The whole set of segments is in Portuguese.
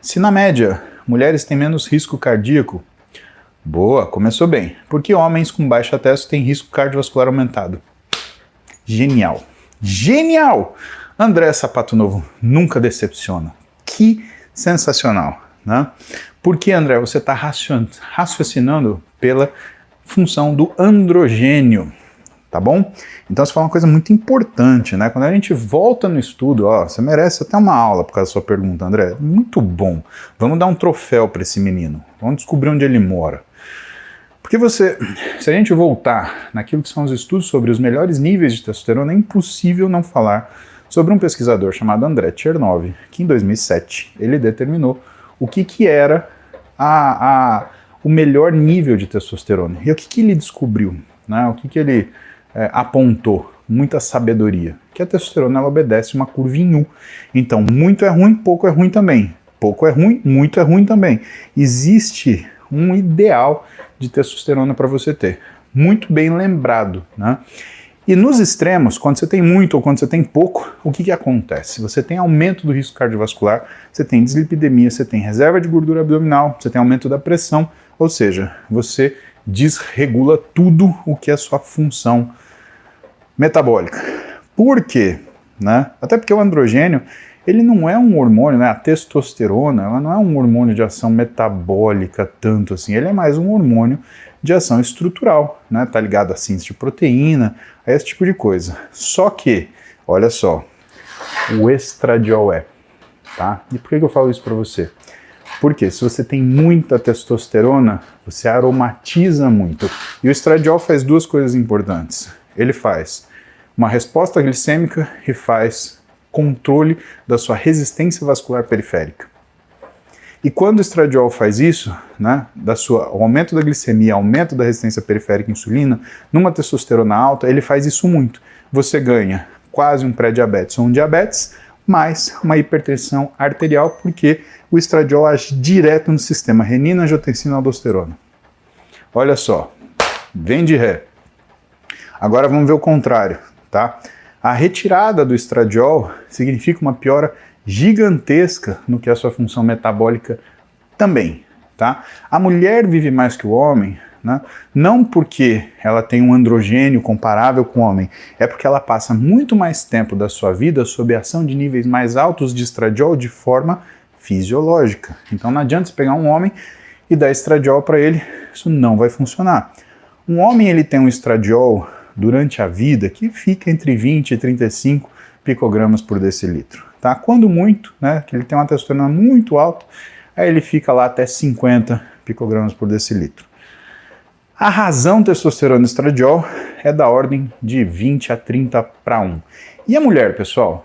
Se na média mulheres têm menos risco cardíaco, boa, começou bem. Porque homens com baixa testo têm risco cardiovascular aumentado. Genial. Genial! André Sapato Novo nunca decepciona. Que sensacional, né? Porque, André, você está raciocinando pela função do androgênio, tá bom? Então você fala uma coisa muito importante, né? Quando a gente volta no estudo, ó, você merece até uma aula por causa da sua pergunta, André. Muito bom. Vamos dar um troféu para esse menino. Vamos descobrir onde ele mora. Porque se a gente voltar naquilo que são os estudos sobre os melhores níveis de testosterona, é impossível não falar sobre um pesquisador chamado André Chernow, que em 2007 ele determinou o que era o melhor nível de testosterona. E o que ele descobriu? Né? O que ele apontou? Muita sabedoria. Que a testosterona ela obedece uma curva em U. Então, muito é ruim, pouco é ruim também. Pouco é ruim, muito é ruim também. Existe um ideal de testosterona para você ter. Muito bem lembrado, né? E nos extremos, quando você tem muito ou quando você tem pouco, o que acontece? Você tem aumento do risco cardiovascular, você tem dislipidemia, você tem reserva de gordura abdominal, você tem aumento da pressão, ou seja, você desregula tudo o que é sua função metabólica. Por quê? Né? Até porque o androgênio, ele não é um hormônio, né? A testosterona, ela não é um hormônio de ação metabólica tanto assim, ele é mais um hormônio de ação estrutural, né? Tá ligado a síntese de proteína, a esse tipo de coisa. Só que, olha só, o estradiol tá? E por que eu falo isso para você? Porque se você tem muita testosterona, você aromatiza muito. E o estradiol faz duas coisas importantes. Ele faz uma resposta glicêmica e faz controle da sua resistência vascular periférica. E quando o estradiol faz isso, né, o aumento da glicemia, aumento da resistência periférica à insulina, numa testosterona alta, ele faz isso muito. Você ganha quase um pré-diabetes ou um diabetes, mais uma hipertensão arterial, porque o estradiol age direto no sistema renina, angiotensina e aldosterona. Olha só, vem de ré. Agora vamos ver o contrário, tá? A retirada do estradiol significa uma piora gigantesca no que é a sua função metabólica também, tá? A mulher vive mais que o homem, né? Não porque ela tem um androgênio comparável com o homem, é porque ela passa muito mais tempo da sua vida sob a ação de níveis mais altos de estradiol de forma fisiológica. Então não adianta você pegar um homem e dar estradiol para ele, isso não vai funcionar. Um homem ele tem um estradiol durante a vida que fica entre 20 e 35 picogramas por decilitro. Tá? Quando muito, né, que ele tem uma testosterona muito alta, aí ele fica lá até 50 picogramas por decilitro. A razão testosterona e estradiol é da ordem de 20 a 30 para 1. E a mulher, pessoal?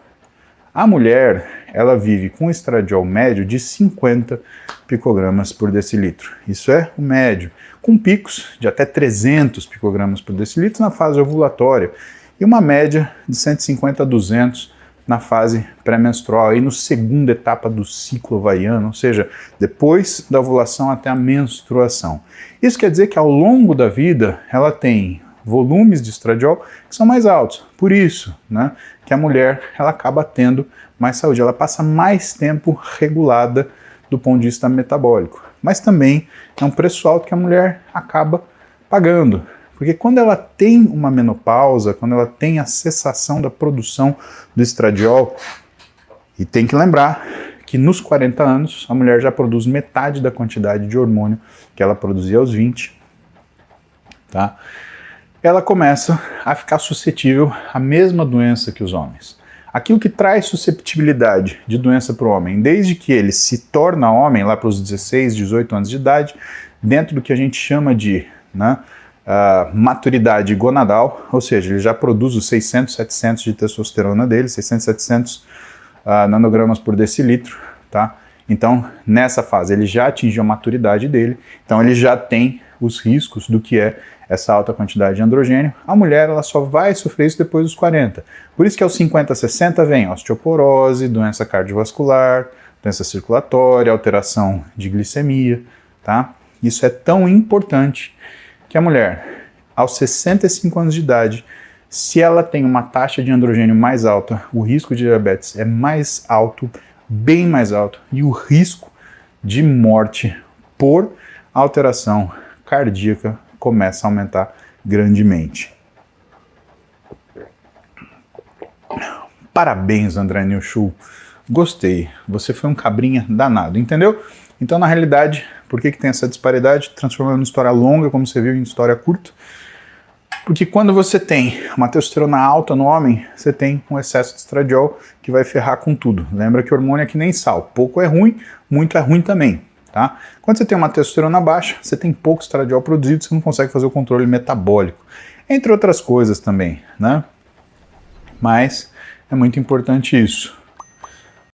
A mulher, ela vive com estradiol médio de 50 picogramas por decilitro. Isso é o médio, com picos de até 300 picogramas por decilitro na fase ovulatória e uma média de 150 a 200 na fase pré-menstrual, aí no segunda etapa do ciclo ovariano, ou seja, depois da ovulação até a menstruação. Isso quer dizer que ao longo da vida ela tem volumes de estradiol que são mais altos. Por isso, né, que a mulher ela acaba tendo mais saúde, ela passa mais tempo regulada do ponto de vista metabólico. Mas também é um preço alto que a mulher acaba pagando. Porque quando ela tem uma menopausa, quando ela tem a cessação da produção do estradiol, e tem que lembrar que nos 40 anos a mulher já produz metade da quantidade de hormônio que ela produzia aos 20, tá? Ela começa a ficar suscetível à mesma doença que os homens. Aquilo que traz susceptibilidade de doença para o homem, desde que ele se torna homem, lá para os 16, 18 anos de idade, dentro do que a gente chama de, né, maturidade gonadal, ou seja, ele já produz os 600, 700 de testosterona dele, 600, 700 nanogramas por decilitro, tá? Então, nessa fase, ele já atingiu a maturidade dele, então ele já tem os riscos do que é essa alta quantidade de androgênio. A mulher, ela só vai sofrer isso depois dos 40. Por isso que aos 50, 60 vem osteoporose, doença cardiovascular, doença circulatória, alteração de glicemia, tá? Isso é tão importante que a mulher, aos 65 anos de idade, se ela tem uma taxa de androgênio mais alta, o risco de diabetes é mais alto, bem mais alto, e o risco de morte por alteração cardíaca começa a aumentar grandemente. Parabéns, André Nilschuh. Gostei. Você foi um cabrinha danado, entendeu? Então, na realidade, por que tem essa disparidade? Transformando em história longa, como você viu, em história curta. Porque quando você tem uma testosterona alta no homem, você tem um excesso de estradiol que vai ferrar com tudo. Lembra que hormônio é que nem sal. Pouco é ruim, muito é ruim também. Tá? Quando você tem uma testosterona baixa, você tem pouco estradiol produzido, você não consegue fazer o controle metabólico. Entre outras coisas também, né? Mas é muito importante isso.